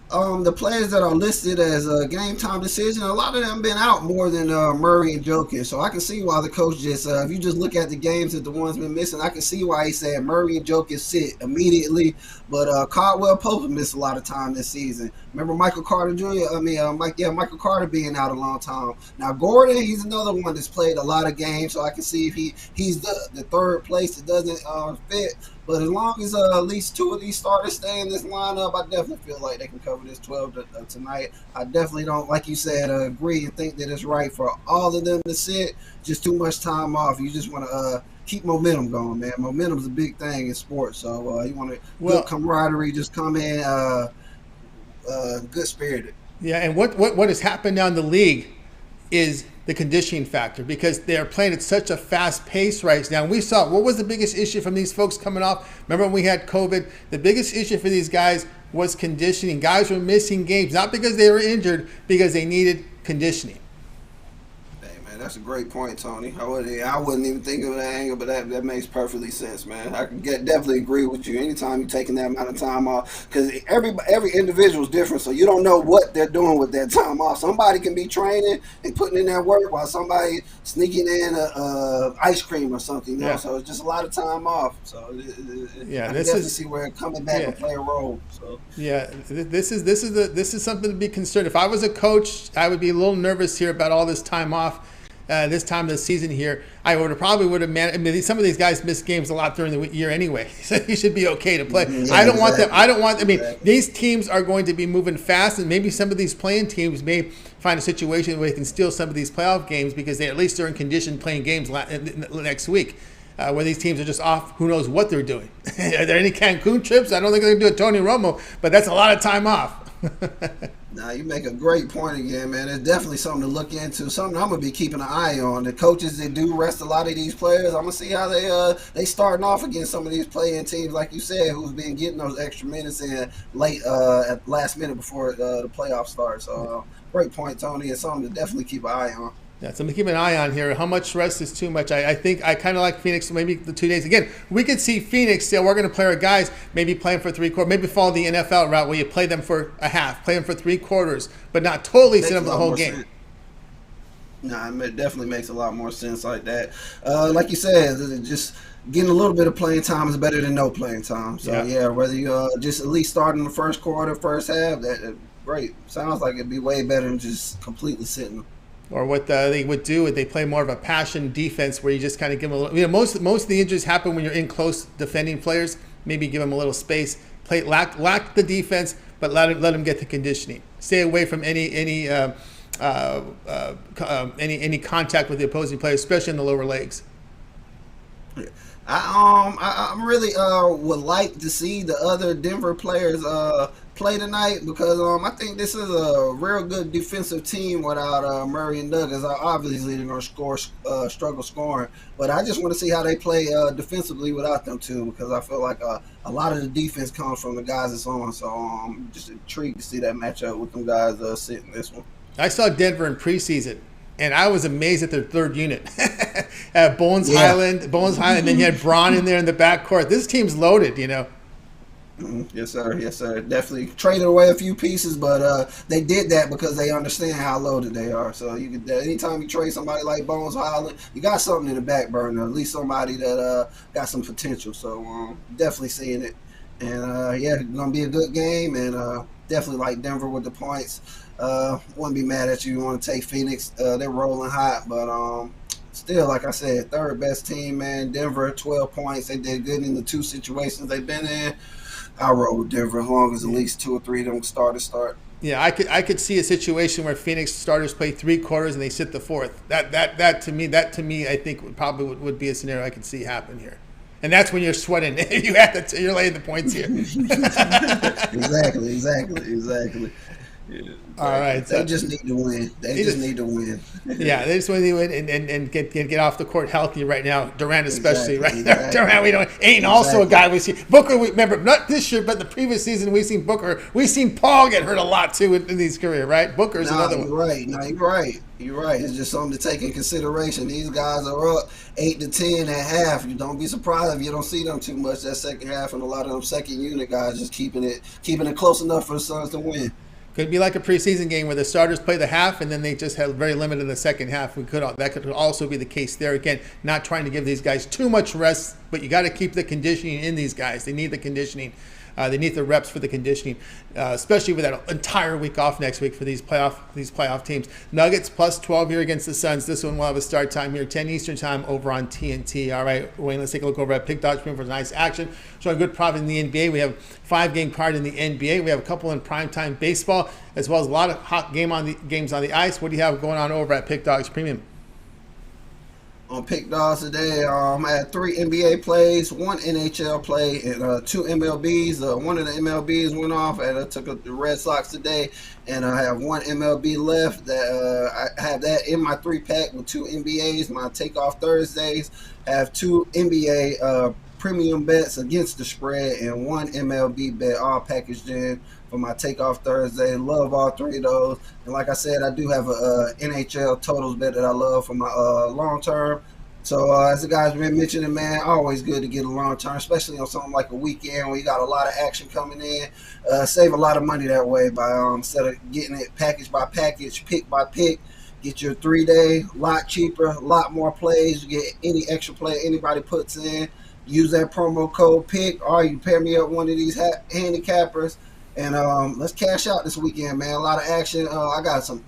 Speaker 6: The players that are listed as a game time decision, a lot of them been out more than Murray and Jokic. So I can see why the coach just, if you just look at the games that the ones been missing, I can see why he said Murray and Jokic sit immediately. But Caldwell Pope missed a lot of time this season. Remember Michael Carter Jr.? Michael Carter being out a long time. Now Gordon, he's another one that's played a lot of games, so I can see if he's the third place that doesn't fit. But as long as at least 2 of these starters stay in this lineup, I definitely feel like they can cover this 12 tonight. I definitely don't, like you said, agree and think that it's right for all of them to sit. Just too much time off. You just want to keep momentum going, man. Momentum's a big thing in sports. So you want to good camaraderie, just come in good spirited.
Speaker 1: Yeah, and what has happened now in the league is the conditioning factor, because they're playing at such a fast pace right now. And we saw, what was the biggest issue from these folks coming off? Remember when we had COVID? The biggest issue for these guys was conditioning. Guys were missing games, not because they were injured, because they needed conditioning.
Speaker 6: Hey, man, man. That's a great point, Tony. I wouldn't even think of that angle, but that makes perfectly sense, man. I can definitely agree with you. Anytime you're taking that amount of time off, because every individual is different, so you don't know what they're doing with that time off. Somebody can be training and putting in that work while somebody sneaking in a ice cream or something. You know? So it's just a lot of time off. So I definitely see where coming back will play a role. So
Speaker 1: this is something to be considered. If I was a coach, I would be a little nervous here about all this time off. This time of the season here, I would have managed. I mean, some of these guys miss games a lot during the year anyway, so you should be okay to play. I don't want them. I mean, these teams are going to be moving fast, and maybe some of these playing teams may find a situation where they can steal some of these playoff games because they at least are in condition playing games next week. Where these teams are just off, who knows what they're doing. Are there any Cancun trips? I don't think they're going to do a Tony Romo, but that's a lot of time off.
Speaker 6: Now, you make a great point again, man. It's definitely something to look into, something I'm going to be keeping an eye on. The coaches that do rest a lot of these players, I'm going to see how they starting off against some of these playing teams, like you said, who's been getting those extra minutes in late at last minute before the playoffs start. So, great point, Tony. It's something to definitely keep an eye on.
Speaker 1: Yeah, something to keep an eye on here. How much rest is too much? I think I kind of like Phoenix, maybe the 2 days. Again, we could see Phoenix still. We're going to play our guys maybe playing for 3 quarters, maybe follow the NFL route where you play them for a half, play them for 3 quarters, but not totally sit them for the whole game.
Speaker 6: It definitely makes a lot more sense like that. Like you said, just getting a little bit of playing time is better than no playing time. So, whether you just at least start in the first quarter, first half, that great. Sounds like it'd be way better than just completely sitting them.
Speaker 1: Or what they would do is they play more of a passion defense where you just kind of give them a little. Most of the injuries happen when you're in close defending players. Maybe give them a little space. Lack the defense, but let them get the conditioning. Stay away from any contact with the opposing player, especially in the lower legs.
Speaker 6: I really would like to see the other Denver players play tonight because I think this is a real good defensive team without Murray and Nuggers. Obviously, they're going to struggle scoring, but I just want to see how they play defensively without them too because I feel like a lot of the defense comes from the guys that's on. So I'm just intrigued to see that matchup with them guys sitting this one.
Speaker 1: I saw Denver in preseason. And I was amazed at their third unit. Highland, and then you had Braun in there in the backcourt. This team's loaded, you know.
Speaker 6: Yes, sir. Definitely traded away a few pieces, but they did that because they understand how loaded they are. So you could anytime you trade somebody like Bones Highland, you got something in the back burner, at least somebody that got some potential. So definitely seeing it. And it's gonna be a good game, and definitely like Denver with the points. Wouldn't be mad at you. You want to take Phoenix. They're rolling hot, but still, like I said, third best team, man. Denver, 12 points. They did good in the 2 situations they've been in. I'll roll with Denver as long as at least 2 or 3 of them start.
Speaker 1: Yeah, I could see a situation where Phoenix starters play 3 quarters and they sit the 4th. That to me, I think would be a scenario I could see happen here. And that's when you're sweating. You're laying the points here.
Speaker 6: Exactly.
Speaker 1: Yeah. All right.
Speaker 6: They just need to win. They just need to win.
Speaker 1: Yeah, they just want to win and get off the court healthy right now. Durant especially, right? Durant, ain't also a guy we see. Booker, remember, not this year, but the previous season we've seen Booker. We've seen Paul get hurt a lot too in his career, right? Booker's another one.
Speaker 6: You're right. It's just something to take in consideration. These guys are up 8 to 10 at half. You don't be surprised if you don't see them too much that second half, and a lot of them second unit guys just keeping it close enough for the Suns to win.
Speaker 1: Could be like a preseason game where the starters play the half and then they just have very limited in the second half. That could also be the case there. Again, not trying to give these guys too much rest, but you got to keep the conditioning in these guys. They need the conditioning. They need the reps for the conditioning, especially with that entire week off next week for these playoff teams. Nuggets plus 12 here against the Suns. This one will have a start time here, 10 Eastern time over on TNT. All right, Wayne, let's take a look over at Pick Dodge for nice action. Showing good profit in the NBA. We have 5-game card in the NBA. We have a couple in primetime baseball, as well as a lot of hot games on the ice. What do you have going on over at Pick Dogs Premium?
Speaker 6: On Pick Dogs today, I had 3 NBA plays, 1 NHL play, and 2 MLBs. One of the MLBs went off, and I took the Red Sox today, and I have 1 MLB left. That I have that in my 3-pack with 2 NBAs. My takeoff Thursdays, I have 2 NBA premium bets against the spread and 1 MLB bet, all packaged in for my Takeoff Thursday. Love all 3 of those. And like I said, I do have a NHL totals bet that I love for my long term. So as the guys been mentioning, man, always good to get a long term, especially on something like a weekend where you got a lot of action coming in. Save a lot of money that way by instead of getting it package by package, pick by pick. Get your 3-day, a lot cheaper, a lot more plays. You get any extra play anybody puts in. Use that promo code PICK, or you pair me up one of these handicappers. And let's cash out this weekend, man. A lot of action. I got some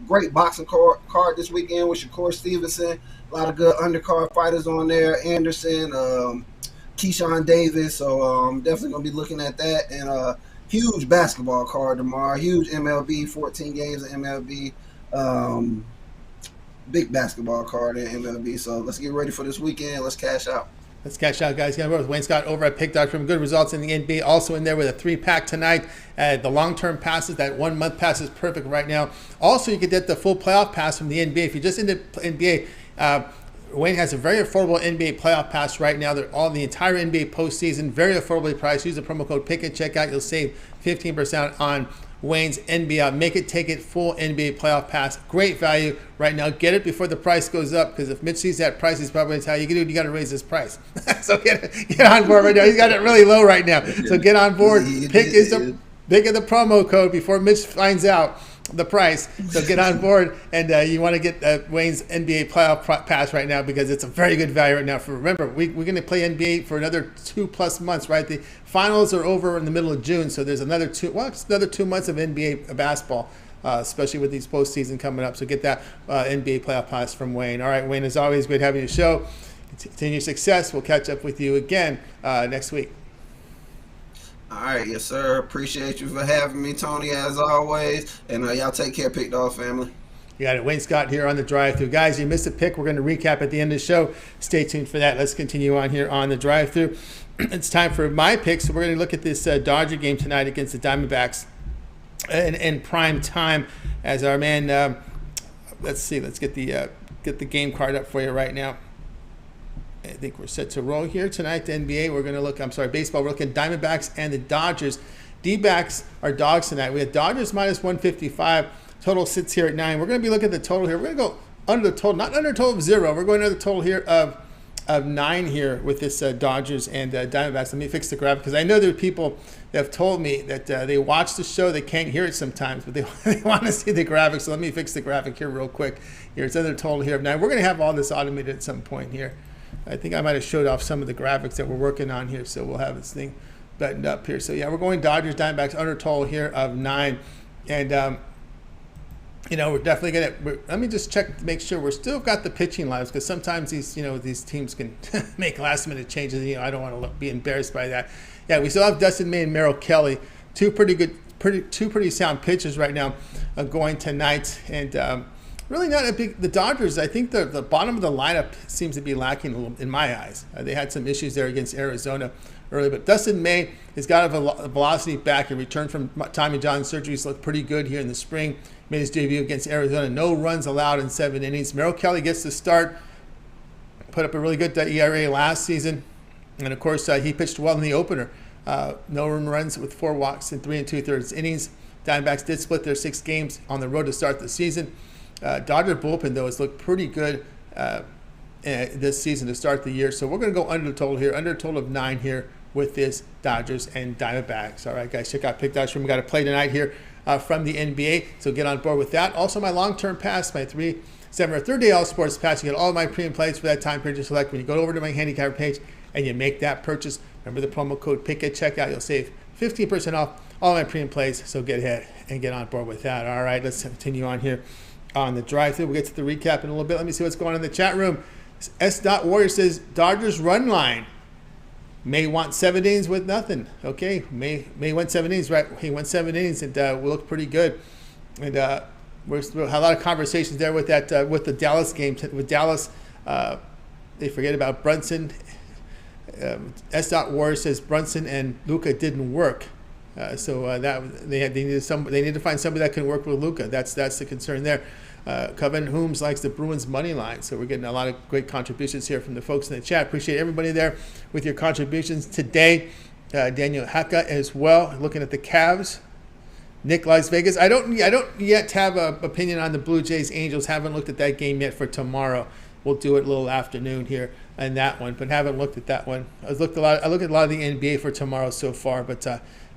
Speaker 6: great boxing card this weekend with Shakur Stevenson. A lot of good undercard fighters on there. Anderson, Keyshawn Davis. So I'm definitely going to be looking at that. And huge basketball card tomorrow. Huge MLB, 14 games of MLB. Big basketball card in MLB. So let's get ready for this weekend. Let's cash out.
Speaker 1: Let's cash out, guys. Again, with Wayne Scott over at Pick.com. Good results in the NBA. Also in there with a 3-pack tonight. The long-term passes, that 1-month pass is perfect right now. Also, you can get the full playoff pass from the NBA. If you're just into NBA, Wayne has a very affordable NBA playoff pass right now. They're all the entire NBA postseason, very affordably priced. Use the promo code PICK at checkout. You'll save 15% on Wayne's NBA. Make it, take it, full NBA playoff pass. Great value right now. Get it before the price goes up, because if Mitch sees that price, he's probably going to tell you, you got to raise this price. So get on board right now. He's got it really low right now. So get on board. Pick is the big of the promo code before Mitch finds out the price. So get on board, and you want to get Wayne's NBA playoff pass right now, because it's a very good value right now. Remember, we're going to play NBA for another 2+ months, right? The finals are over in the middle of June, so there's another 2 months of NBA basketball, especially with these postseason coming up. So get that NBA playoff pass from Wayne. All right, Wayne, as always, great having you show. Continue success. We'll catch up with you again next week.
Speaker 6: All right, yes, sir. Appreciate you for having me, Tony, as always. And y'all take care, Pick Dog family.
Speaker 1: You got it. Wayne Scott here on the drive-thru. Guys, you missed a pick. We're going to recap at the end of the show. Stay tuned for that. Let's continue on here on the drive-thru. It's time for my pick. So we're going to look at this Dodger game tonight against the Diamondbacks in prime time. As our man, let's see. Let's get the game card up for you right now. I think we're set to roll here tonight. The NBA, we're going to look, baseball, we're looking at Diamondbacks and the Dodgers. D-backs are dogs tonight. We have Dodgers minus 155. Total sits here at 9. We're going to be looking at the total here. We're going to go under the total, not under a total of 0. We're going under the total here of 9 here with this Dodgers and Diamondbacks. Let me fix the graphic, because I know there are people that have told me that they watch the show, they can't hear it sometimes, but they want to see the graphic. So let me fix the graphic here real quick. Here, it's under the total here of 9. We're going to have all this automated at some point here. I think I might have showed off some of the graphics that we're working on here, so we'll have this thing buttoned up here. So yeah, we're going Dodgers, Diamondbacks under total here of 9, and we're definitely gonna. Let me just check to make sure we're still got the pitching lines, because sometimes these teams can make last-minute changes. I don't want to be embarrassed by that. Yeah, we still have Dustin May and Merrill Kelly, two pretty sound pitchers right now, going tonight, and. Really not a big. The Dodgers, I think the bottom of the lineup seems to be lacking a little in my eyes. They had some issues there against Arizona early, but Dustin May has got a velocity back. He returned from Tommy John surgery. He's looked pretty good here in the spring. Made his debut against Arizona. No runs allowed in 7 innings. Merrill Kelly gets the start. Put up a really good ERA last season, and of course he pitched well in the opener. No runs with 4 walks in 3 2/3 innings. Diamondbacks did split their 6 games on the road to start the season. Dodger bullpen, though, has looked pretty good this season to start the year. So we're going to go under the total here, under a total of 9 here with this Dodgers and Diamondbacks. All right, guys, check out Pick.com. We got a play tonight here from the NBA, so get on board with that. Also, my long-term pass, my 3, 7, or 3-day all-sports pass. You get all of my premium plays for that time period to select. When you go over to my handicapper page and you make that purchase, remember the promo code PICK at checkout. You'll save 15% off all my premium plays, so get ahead and get on board with that. All right, let's continue on here on the drive-thru. We'll get to the recap in a little bit. Let me see what's going on in the chat room. S. Warrior says, Dodgers run line. May want 7 innings with nothing. Okay, May went 7 innings, right? He went 7 innings, and we look pretty good. And we had a lot of conversations there with that with the Dallas game. With Dallas, they forget about Brunson. S. Warrior says Brunson and Luka didn't work. So they need to find somebody that can work with Luka. That's the concern there. Coven Holmes likes the Bruins money line, so we're getting a lot of great contributions here from the folks in the chat. Appreciate everybody there with your contributions today. Daniel Haka as well, looking at the Cavs. Nick, Las Vegas. I don't yet have an opinion on the Blue Jays Angels. Haven't looked at that game yet for tomorrow. We'll do it a little afternoon here and that one, but haven't looked at that one. I look at a lot of the NBA for tomorrow so far, but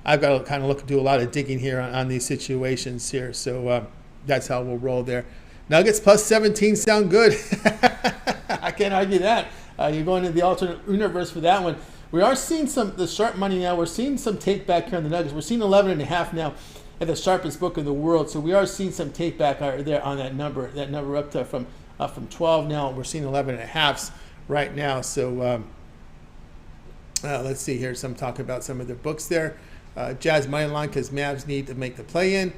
Speaker 1: I've got to kind of do a lot of digging here on these situations here. So that's how we'll roll there. Nuggets plus 17 sound good. I can't argue that. You're going to the alternate universe for that one. We are seeing the sharp money now. We're seeing some take back here on the Nuggets. We're seeing 11.5 now at the sharpest book in the world. So we are seeing some take back there on that number. That number up to from 12 now. We're seeing 11.5s right now. So let's see here. Some talk about some of their books there. Jazz money line because Mavs need to make the play-in.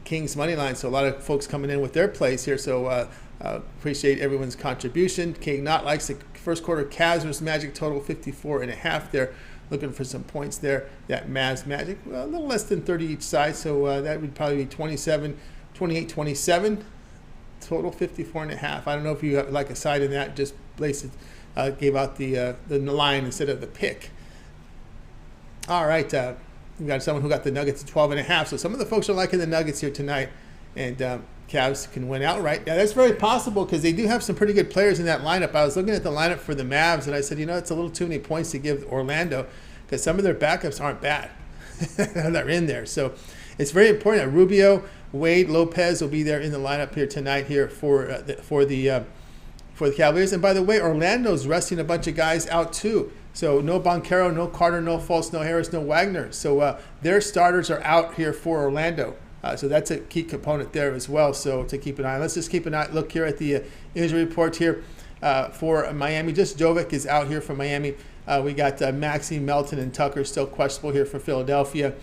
Speaker 1: Kings money line. So a lot of folks coming in with their plays here. So appreciate everyone's contribution. King Knott likes the first quarter Cavs versus Magic total 54.5 there. Looking for some points there. That Mavs Magic, well, a little less than 30 each side. So that would probably be 28-27 total 54.5. I don't know if you have like a side in that. Just place it, gave out the line instead of the pick. All right. We got someone who got the Nuggets at 12.5. So some of the folks are liking the Nuggets here tonight. And Cavs can win outright. Now, that's very possible because they do have some pretty good players in that lineup. I was looking at the lineup for the Mavs, and I said, it's a little too many points to give Orlando because some of their backups aren't bad. They're in there. So it's very important that Rubio, Wade, Lopez will be there in the lineup here tonight here for the Cavaliers. And by the way, Orlando's resting a bunch of guys out too. So no Banchero, no Carter, no Fultz, no Harris, no Wagner. So their starters are out here for Orlando. So that's a key component there as well. So to keep an eye on. Let's just keep an eye. Look here at the injury report here for Miami. Just Jovic is out here for Miami. We got Maxey, Melton, and Tucker still questionable here for Philadelphia.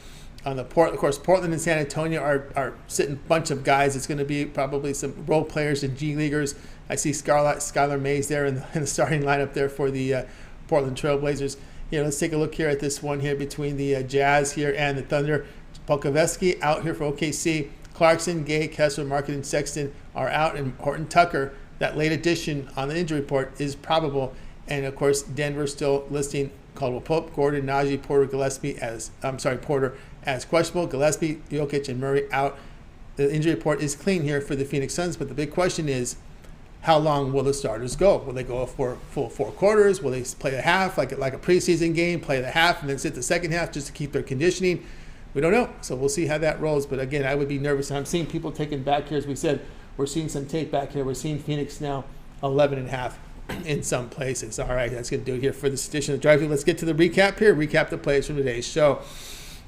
Speaker 1: On the of course, Portland and San Antonio are sitting a bunch of guys. It's going to be probably some role players and G Leaguers. I see Skylar Mays there in the starting lineup there for the Portland Trailblazers. Let's take a look here at this one here between the Jazz here and the Thunder. Polkovetsky out here for OKC. Clarkson, Gay, Kessler, Market, and Sexton are out. And Horton Tucker, that late addition on the injury report, is probable. And, of course, Denver still listing Caldwell Pope, Gordon, Najee, Porter, Porter as questionable. Gillespie, Jokic, and Murray out. The injury report is clean here for the Phoenix Suns. But the big question is, how long will the starters go? Will they go for full 4 quarters? Will they play a half, like a preseason game, play the half, and then sit the second half just to keep their conditioning? We don't know, so we'll see how that rolls. But again, I would be nervous. I'm seeing people taking back here, as we said. We're seeing some take back here. We're seeing Phoenix now 11.5 in some places. All right, that's going to do it here for this edition of Drive Thru. Let's get to the recap here. Recap the plays from today's show.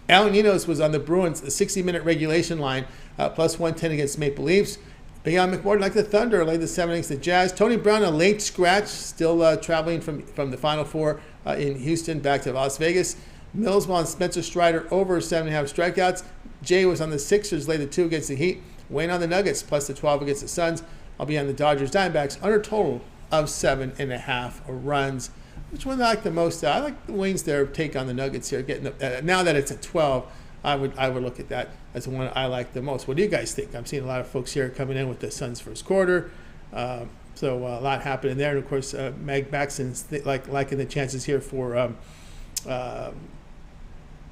Speaker 1: Alan Ninos was on the Bruins, the 60-minute regulation line, plus 110 against Maple Leafs. Beyond McMordie, like the Thunder, laid the 7 against the Jazz. Tony Brown, a late scratch, still traveling from the Final Four in Houston back to Las Vegas. Millz on Spencer Strider over 7.5 strikeouts. Jay was on the Sixers, laid the 2 against the Heat. Wayne on the Nuggets, plus the 12 against the Suns. I'll be on the Dodgers Diamondbacks, under total of 7.5 runs. Which one I like the most? I like the Wayne's their take on the Nuggets here. Getting now that it's at 12, I would look at that as the one I like the most. What do you guys think? I'm seeing a lot of folks here coming in with the Suns first quarter. So a lot happening there. And, of course, Mag Baxton's liking the chances here for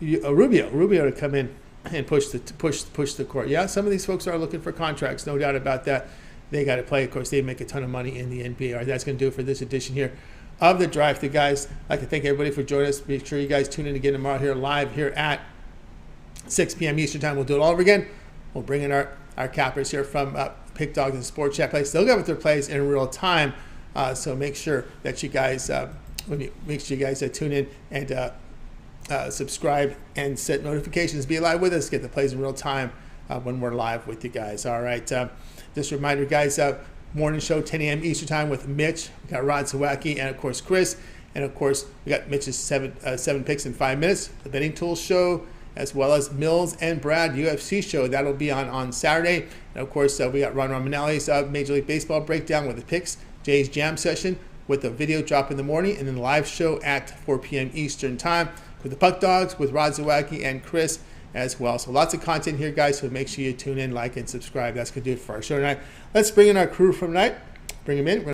Speaker 1: Rubio to come in and push the court. Yeah, some of these folks are looking for contracts, no doubt about that. They got to play. Of course, they make a ton of money in the NBA. All right, that's going to do it for this edition here of the Drive Thru, guys. I'd like to thank everybody for joining us. Make sure you guys tune in again tomorrow here live here at 6 p.m. Eastern time. We'll do it all over again. We'll bring in our cappers here from Pick Dogs and Sports Chat Plays. They'll go with their plays in real time. So make sure that you guys tune in and subscribe and set notifications. Be live with us. Get the plays in real time when we're live with you guys. All right. Just a reminder, guys, morning show, 10 a.m. Eastern time with Mitch. We got Rod Sawacki and, of course, Chris. And, of course, we got Mitch's seven picks in 5 minutes. The Betting Tools show, as well as Mills and Brad UFC show. That'll be on Saturday. And, of course, we got Ron Romanelli's Major League Baseball breakdown with the picks. Jay's Jam session with a video drop in the morning. And then the live show at 4 p.m. Eastern time. with the Puck Dogs, with Rod Zawacki and Chris as well. So lots of content here, guys, so make sure you tune in, like, and subscribe. That's going to do it for our show tonight. Let's bring in our crew from tonight. Bring them in.